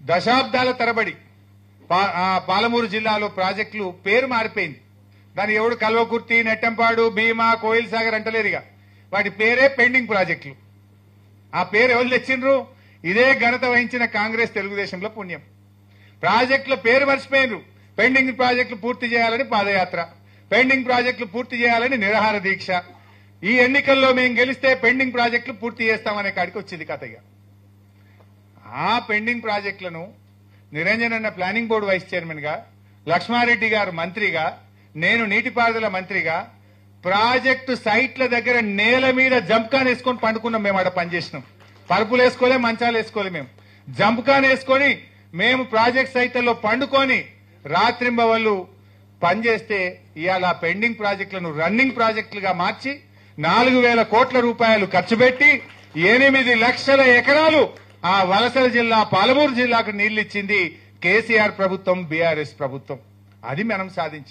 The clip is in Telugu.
దశాబ్దాల తరబడి పాలమూరు జిల్లాలో ప్రాజెక్టులు పేరు మారిపోయింది. దాని ఎవడు కల్వకుర్తి, నెట్టంపాడు, భీమా, కోయిల్ సాగర్ అంటలేరుగా. వాటి పేరే పెండింగ్ ప్రాజెక్టులు. ఆ పేరు ఎవరు తెచ్చిండ్రు? ఇదే ఘనత వహించిన కాంగ్రెస్ తెలుగుదేశంలో పుణ్యం. ప్రాజెక్టుల పేరు మర్చిపోయినరు. పెండింగ్ ప్రాజెక్టులు పూర్తి చేయాలని పాదయాత్ర, పెండింగ్ ప్రాజెక్టులు పూర్తి చేయాలని నిరాహార దీక్ష. ఈ ఎన్నికల్లో మేము గెలిస్తే పెండింగ్ ప్రాజెక్టులు పూర్తి చేస్తామనే కాడికి వచ్చింది కథగా. ఆ పెండింగ్ ప్రాజెక్టులను నిరంజన్ అన్న ప్లానింగ్ బోర్డు వైస్ చైర్మన్ గా, లక్ష్మారెడ్డి గారు మంత్రిగా, నేను నీటిపారుదల మంత్రిగా ప్రాజెక్టు సైట్ల దగ్గర నేల మీద జంప్కాన్ వేసుకొని పండుకున్నాం. మేము ఆడ పనిచేసినాం. పరుపులు వేసుకోలే, మంచాలు వేసుకోలే. మేము జంప్కాన్ వేసుకొని మేము ప్రాజెక్ట్ సైట్లలో పండుకొని రాత్రింబవళ్ళు పనిచేస్తే ఇవాళ పెండింగ్ ప్రాజెక్టులను రన్నింగ్ ప్రాజెక్టులుగా మార్చి 4,000 కోట్ల రూపాయలు ఖర్చు పెట్టి 8 లక్షల ఎకరాలు ఆ వలసల జిల్లా పాలమూరు జిల్లాకు నీళ్లిచ్చింది కేసీఆర్ ప్రభుత్వం, బీఆర్ఎస్ ప్రభుత్వం. అది మనం సాధించాం.